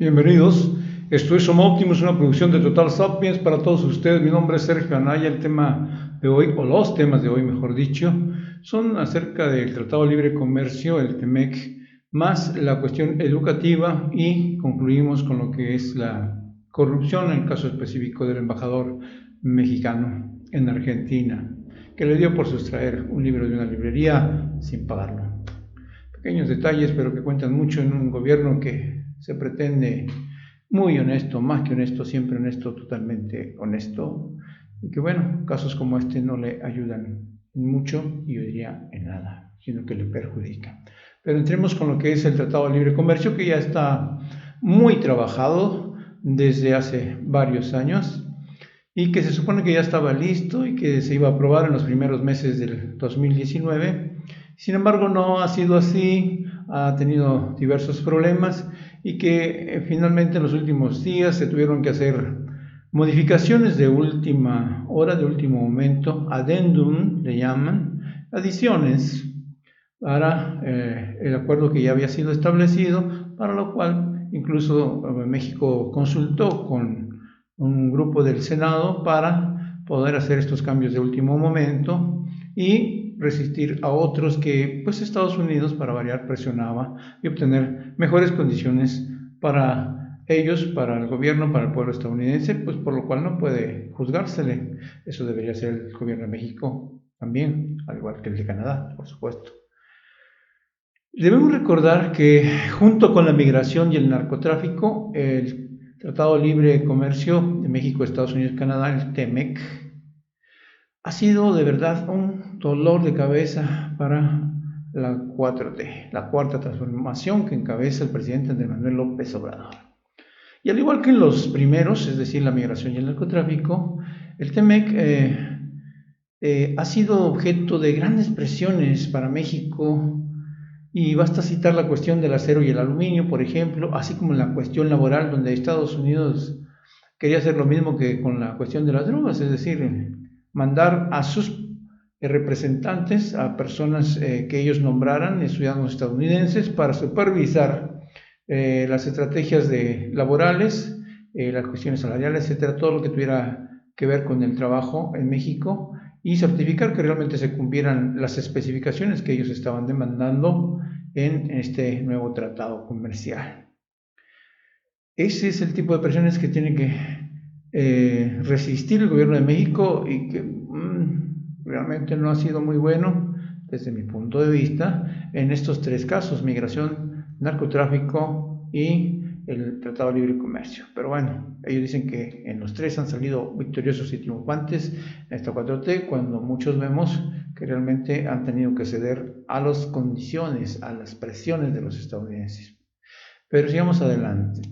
Bienvenidos. Esto es Homo Optimus, una producción de Total Sapiens para todos ustedes. Mi nombre es Sergio Anaya. El tema de hoy, o los temas de hoy, mejor dicho, son acerca del Tratado de Libre Comercio, el TEMEC, más la cuestión educativa y concluimos con lo que es la corrupción, en el caso específico del embajador mexicano en Argentina, que le dio por sustraer un libro de una librería sin pagarlo. Pequeños detalles, pero que cuentan mucho en un gobierno que se pretende muy honesto, más que honesto, siempre honesto, totalmente honesto, y que bueno, casos como este no le ayudan en mucho, y yo diría en nada, sino que le perjudica. Pero entremos con lo que es el Tratado de Libre Comercio, que ya está muy trabajado desde hace varios años, y que se supone que ya estaba listo y que se iba a aprobar en los primeros meses del 2019. Sin embargo, no ha sido así, ha tenido diversos problemas y que finalmente en los últimos días se tuvieron que hacer modificaciones de última hora, de último momento, addendum le llaman, adiciones para el acuerdo que ya había sido establecido, para lo cual incluso México consultó con un grupo del Senado para poder hacer estos cambios de último momento y resistir a otros que pues Estados Unidos, para variar, presionaba y obtener mejores condiciones para ellos, para el gobierno, para el pueblo estadounidense, pues por lo cual no puede juzgársele. Eso debería ser el gobierno de México también, al igual que el de Canadá, por supuesto. Debemos recordar que junto con la migración y el narcotráfico, el Tratado de Libre Comercio de México, Estados Unidos y Canadá, el TEMEC, ha sido de verdad un dolor de cabeza para la 4T, la cuarta transformación que encabeza el presidente Andrés Manuel López Obrador. Y al igual que en los primeros, es decir, la migración y el narcotráfico, el TEMEC ha sido objeto de grandes presiones para México. Y basta citar la cuestión del acero y el aluminio, por ejemplo, así como la cuestión laboral, donde Estados Unidos quería hacer lo mismo que con la cuestión de las drogas, es decir, mandar a sus representantes, a personas que ellos nombraran, ciudadanos estadounidenses, para supervisar las estrategias laborales, las cuestiones salariales, etcétera, todo lo que tuviera que ver con el trabajo en México, y certificar que realmente se cumplieran las especificaciones que ellos estaban demandando en este nuevo tratado comercial. Ese es el tipo de presiones que tiene que resistir el gobierno de México y que realmente no ha sido muy bueno desde mi punto de vista en estos tres casos: migración, narcotráfico y el Tratado de Libre Comercio. Pero bueno, ellos dicen que en los tres han salido victoriosos y triunfantes en esta 4T, cuando muchos vemos que realmente han tenido que ceder a las condiciones, a las presiones de los estadounidenses. Pero sigamos adelante.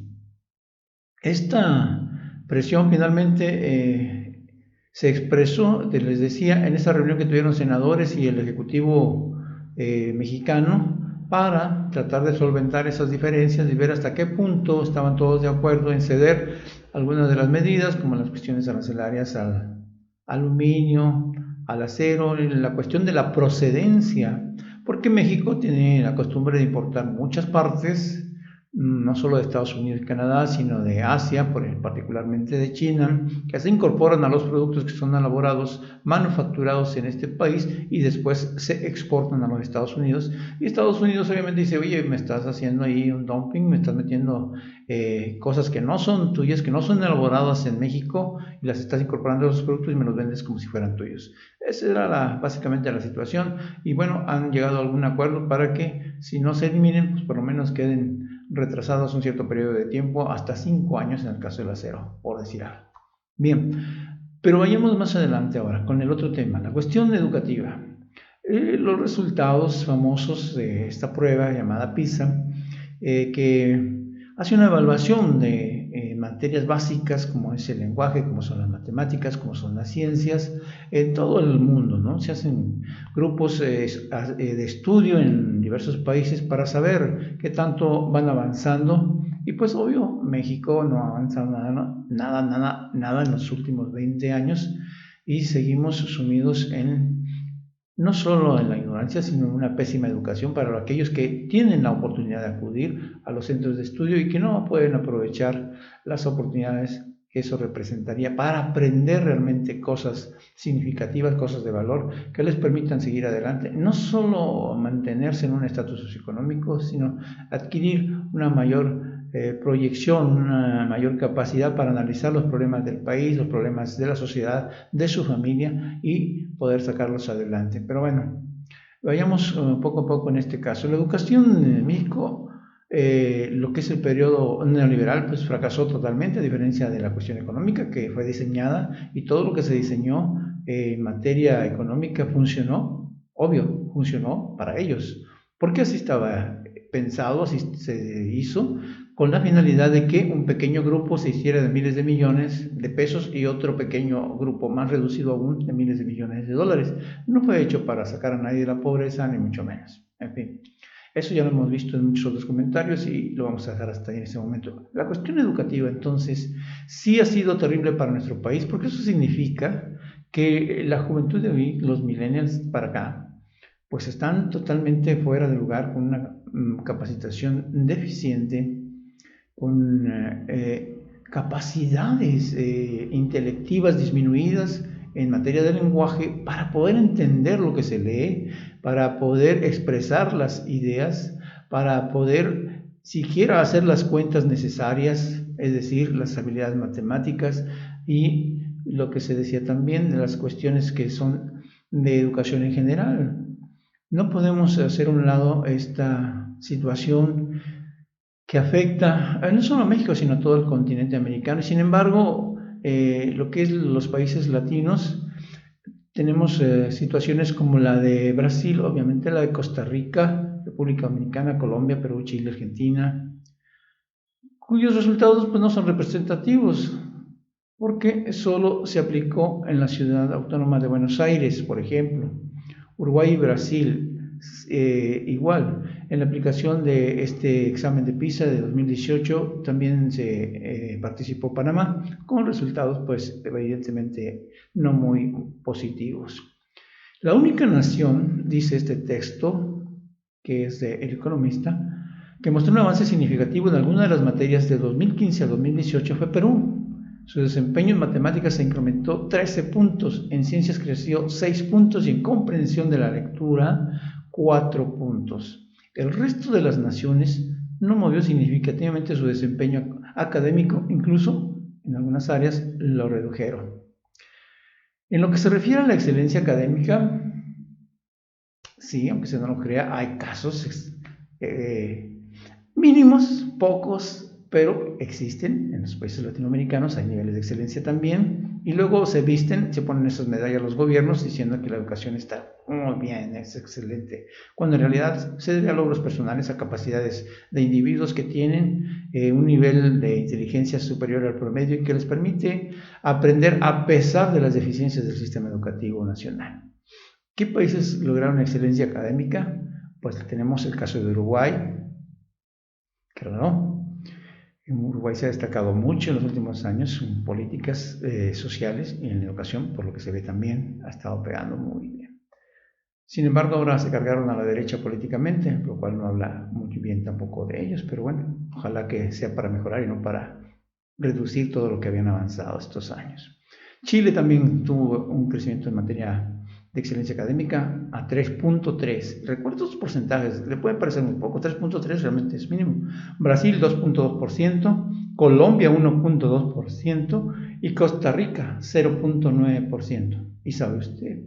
Esta presión finalmente se expresó, les decía, en esa reunión que tuvieron senadores y el Ejecutivo mexicano, para tratar de solventar esas diferencias y ver hasta qué punto estaban todos de acuerdo en ceder algunas de las medidas, como las cuestiones arancelarias al aluminio, al acero, la cuestión de la procedencia, porque México tiene la costumbre de importar muchas partes, no solo de Estados Unidos y Canadá, sino de Asia, particularmente de China, que se incorporan a los productos que son elaborados, manufacturados en este país y después se exportan a los Estados Unidos. Y Estados Unidos obviamente dice: oye, me estás haciendo ahí un dumping, me estás metiendo cosas que no son tuyas, que no son elaboradas en México, y las estás incorporando a los productos y me los vendes como si fueran tuyos. Esa era básicamente la situación, y bueno, han llegado a algún acuerdo para que, si no se eliminen, pues por lo menos queden retrasados un cierto periodo de tiempo, hasta 5 años en el caso del acero, por decir algo. Bien, pero vayamos más adelante ahora con el otro tema, la cuestión educativa. Los resultados famosos de esta prueba llamada PISA, que hace una evaluación de materias básicas como es el lenguaje, como son las matemáticas, como son las ciencias, en todo el mundo, ¿no? Se hacen grupos de estudio en diversos países para saber qué tanto van avanzando, y pues obvio, México no ha avanzado nada en los últimos 20 años y seguimos sumidos en no solo en la ignorancia, sino en una pésima educación para aquellos que tienen la oportunidad de acudir a los centros de estudio y que no pueden aprovechar las oportunidades que eso representaría para aprender realmente cosas significativas, cosas de valor que les permitan seguir adelante, no solo mantenerse en un estatus socioeconómico, sino adquirir una mayor proyección, una mayor capacidad para analizar los problemas del país, los problemas de la sociedad, de su familia y poder sacarlos adelante. Pero bueno, vayamos poco a poco en este caso. La educación en México, lo que es el periodo neoliberal, pues fracasó totalmente, a diferencia de la cuestión económica que fue diseñada y todo lo que se diseñó en materia económica funcionó, obvio, funcionó para ellos, porque así estaba pensado, así se hizo, con la finalidad de que un pequeño grupo se hiciera de miles de millones de pesos y otro pequeño grupo más reducido aún de miles de millones de dólares. No fue hecho para sacar a nadie de la pobreza, ni mucho menos. En fin, eso ya lo hemos visto en muchos otros comentarios y lo vamos a dejar hasta ahí en este momento. La cuestión educativa, entonces, sí ha sido terrible para nuestro país, porque eso significa que la juventud de hoy, los millennials para acá, pues están totalmente fuera de lugar, con una capacitación deficiente, con capacidades intelectivas disminuidas en materia de lenguaje para poder entender lo que se lee, para poder expresar las ideas, para poder siquiera hacer las cuentas necesarias, es decir, las habilidades matemáticas y lo que se decía también de las cuestiones que son de educación en general. No podemos hacer a un lado esta situación que afecta no solo a México, sino a todo el continente americano. Y sin embargo, lo que es los países latinos, tenemos situaciones como la de Brasil, obviamente la de Costa Rica, República Dominicana, Colombia, Perú, Chile, Argentina, cuyos resultados pues, no son representativos, porque solo se aplicó en la ciudad autónoma de Buenos Aires, por ejemplo. Uruguay y Brasil, igual, en la aplicación de este examen de PISA de 2018 también se participó Panamá, con resultados pues evidentemente no muy positivos. La única nación, dice este texto, que es de El Economista, que mostró un avance significativo en alguna de las materias de 2015 a 2018 fue Perú. Su desempeño en matemáticas se incrementó 13 puntos, en ciencias creció 6 puntos y en comprensión de la lectura 4 puntos. El resto de las naciones no movió significativamente su desempeño académico, incluso en algunas áreas lo redujeron. En lo que se refiere a la excelencia académica, sí, aunque se no lo crea, hay casos mínimos, pocos, pero existen en los países latinoamericanos, hay niveles de excelencia también, y luego se visten, se ponen esas medallas los gobiernos diciendo que la educación está muy bien, es excelente, cuando en realidad se debe a logros personales, a capacidades de individuos que tienen un nivel de inteligencia superior al promedio y que les permite aprender a pesar de las deficiencias del sistema educativo nacional. ¿Qué países lograron excelencia académica? Pues tenemos el caso de Uruguay, claro, en Uruguay se ha destacado mucho en los últimos años en políticas sociales y en educación, por lo que se ve también, ha estado pegando muy bien. Sin embargo, ahora se cargaron a la derecha políticamente, lo cual no habla muy bien tampoco de ellos, pero bueno, ojalá que sea para mejorar y no para reducir todo lo que habían avanzado estos años. Chile también tuvo un crecimiento en materia de excelencia académica a 3.3. Recuerdo estos porcentajes, le puede parecer muy poco, 3.3 realmente es mínimo. Brasil 2.2%, Colombia 1.2% y Costa Rica 0.9%. Y sabe usted,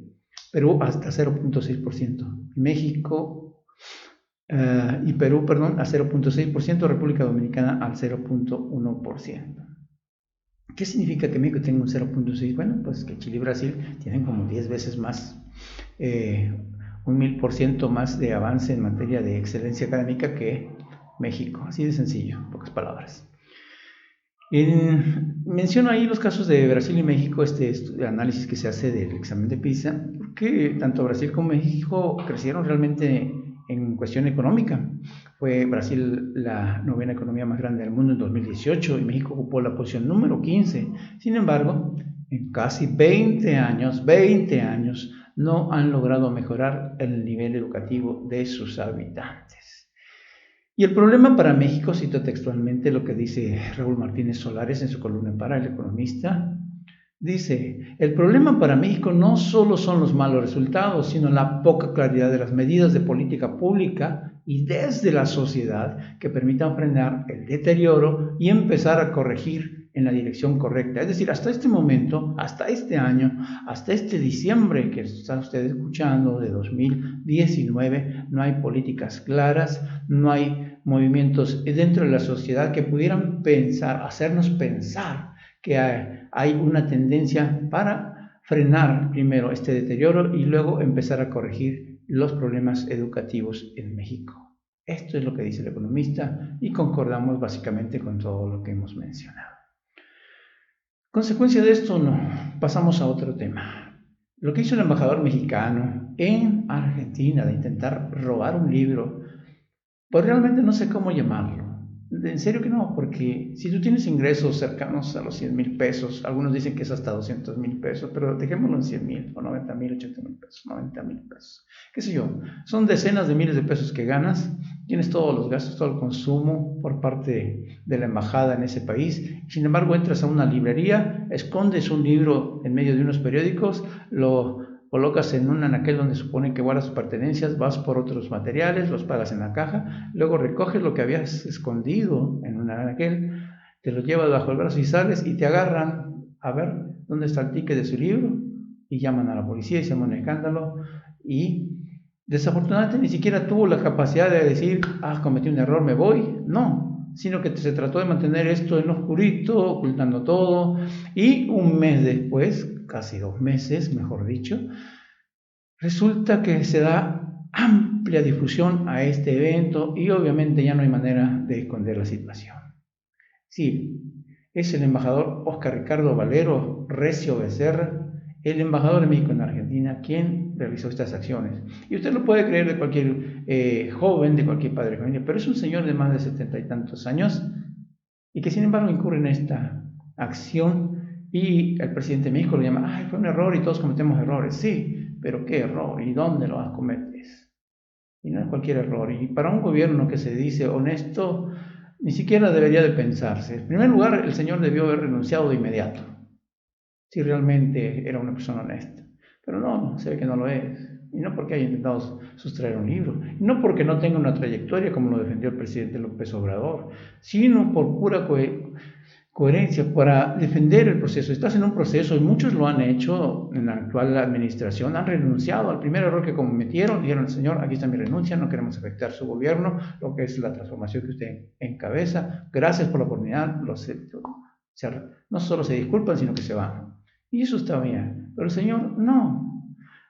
Perú hasta 0.6%. México y Perú, perdón, a 0.6%, República Dominicana al 0.1%. ¿Qué significa que México tenga un 0.6? Bueno, pues que Chile y Brasil tienen como 10 veces más, un 1000% más de avance en materia de excelencia académica que México. Así de sencillo, en pocas palabras. Menciono ahí los casos de Brasil y México, este análisis que se hace del examen de PISA, porque tanto Brasil como México crecieron realmente en cuestión económica. Fue Brasil la novena economía más grande del mundo en 2018 y México ocupó la posición número 15. Sin embargo, en casi 20 años no han logrado mejorar el nivel educativo de sus habitantes. Y el problema para México, cito textualmente lo que dice Raúl Martínez Solares en su columna para El Economista, dice: el problema para México no solo son los malos resultados, sino la poca claridad de las medidas de política pública y desde la sociedad que permitan frenar el deterioro y empezar a corregir en la dirección correcta. Es decir, hasta este momento, hasta este año, hasta este diciembre que está usted escuchando de 2019, no hay políticas claras, no hay movimientos dentro de la sociedad que pudieran pensar, hacernos pensar que hay una tendencia para frenar primero este deterioro y luego empezar a corregir los problemas educativos en México. Esto es lo que dice el economista y concordamos básicamente con todo lo que hemos mencionado. Consecuencia de esto, no. Pasamos a otro tema. Lo que hizo el embajador mexicano en Argentina de intentar robar un libro, pues realmente no sé cómo llamarlo. En serio que no, porque si tú tienes ingresos cercanos a los 100,000 pesos, algunos dicen que es hasta 200,000 pesos, pero dejémoslo en 100,000 o 90,000, 80,000 pesos, 90,000 pesos, qué sé yo, son decenas de miles de pesos que ganas, tienes todos los gastos, todo el consumo por parte de la embajada en ese país, sin embargo entras a una librería, escondes un libro en medio de unos periódicos, lo colocas en un anaquel donde supone que guardas tus pertenencias, vas por otros materiales, los pagas en la caja, luego recoges lo que habías escondido en un anaquel, te lo llevas bajo el brazo y sales y te agarran a ver dónde está el ticket de su libro y llaman a la policía y se arma un escándalo y desafortunadamente ni siquiera tuvo la capacidad de decir, cometí un error, me voy, no, sino que se trató de mantener esto en lo oscurito, ocultando todo, y un mes después, casi 2 meses, mejor dicho, resulta que se da amplia difusión a este evento y obviamente ya no hay manera de esconder la situación. Sí, es el embajador Oscar Ricardo Valero Recio Becerra, el embajador de México en Argentina, quien realizó estas acciones. Y usted lo puede creer de cualquier joven, de cualquier padre de familia, pero es un señor de más de 70 y tantos años y que sin embargo incurre en esta acción y el presidente de México lo llama, fue un error y todos cometemos errores. Sí, pero ¿qué error? ¿Y dónde lo cometes? Y no es cualquier error. Y para un gobierno que se dice honesto, ni siquiera debería de pensarse. En primer lugar, el señor debió haber renunciado de inmediato, si realmente era una persona honesta. Pero no, se ve que no lo es. Y no porque haya intentado sustraer un libro, y no porque no tenga una trayectoria como lo defendió el presidente López Obrador, sino por pura coherencia, para defender el proceso. Estás en un proceso y muchos lo han hecho en la actual administración, han renunciado al primer error que cometieron, dijeron, señor, aquí está mi renuncia, no queremos afectar su gobierno, lo que es la transformación que usted encabeza, gracias por la oportunidad, no solo se disculpan, sino que se van. Y eso está bien, pero el señor no.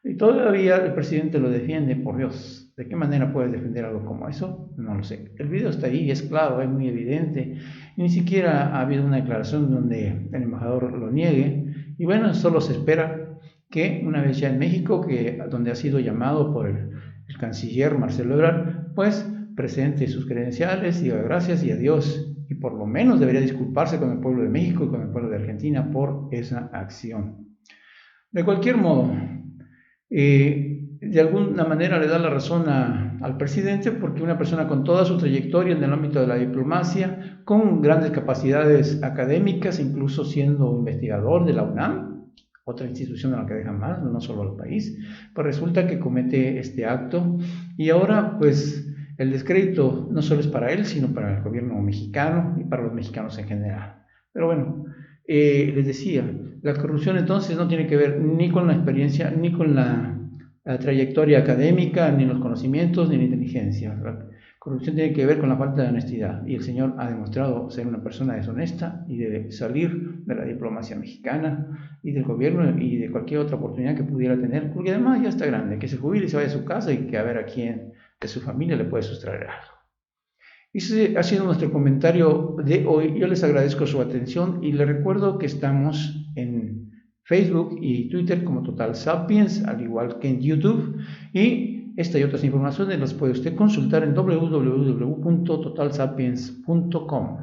Y todavía el presidente lo defiende, por Dios. ¿De qué manera puedes defender algo como eso? No lo sé. El video está ahí, es claro, es muy evidente. Ni siquiera ha habido una declaración donde el embajador lo niegue. Y bueno, solo se espera que una vez ya en México, donde ha sido llamado por el canciller Marcelo Ebrard, pues presente sus credenciales, diga gracias y adiós. Y por lo menos debería disculparse con el pueblo de México y con el pueblo de Argentina por esa acción. De cualquier modo, de alguna manera le da la razón al presidente, porque una persona con toda su trayectoria en el ámbito de la diplomacia, con grandes capacidades académicas, incluso siendo investigador de la UNAM, otra institución a la que dejan mal, no solo al país, pues resulta que comete este acto y ahora pues el descrédito no solo es para él, sino para el gobierno mexicano y para los mexicanos en general. Pero bueno, les decía, la corrupción entonces no tiene que ver ni con la experiencia, ni con la trayectoria académica, ni los conocimientos, ni la inteligencia. La corrupción tiene que ver con la falta de honestidad. Y el señor ha demostrado ser una persona deshonesta y debe salir de la diplomacia mexicana y del gobierno y de cualquier otra oportunidad que pudiera tener, porque además ya está grande, que se jubile y se vaya a su casa y que a ver a quién de su familia le puede sustraer algo. Ese ha sido nuestro comentario de hoy. Yo les agradezco su atención y les recuerdo que estamos en Facebook y Twitter como Total Sapiens, al igual que en YouTube. Y esta y otras informaciones las puede usted consultar en www.totalsapiens.com.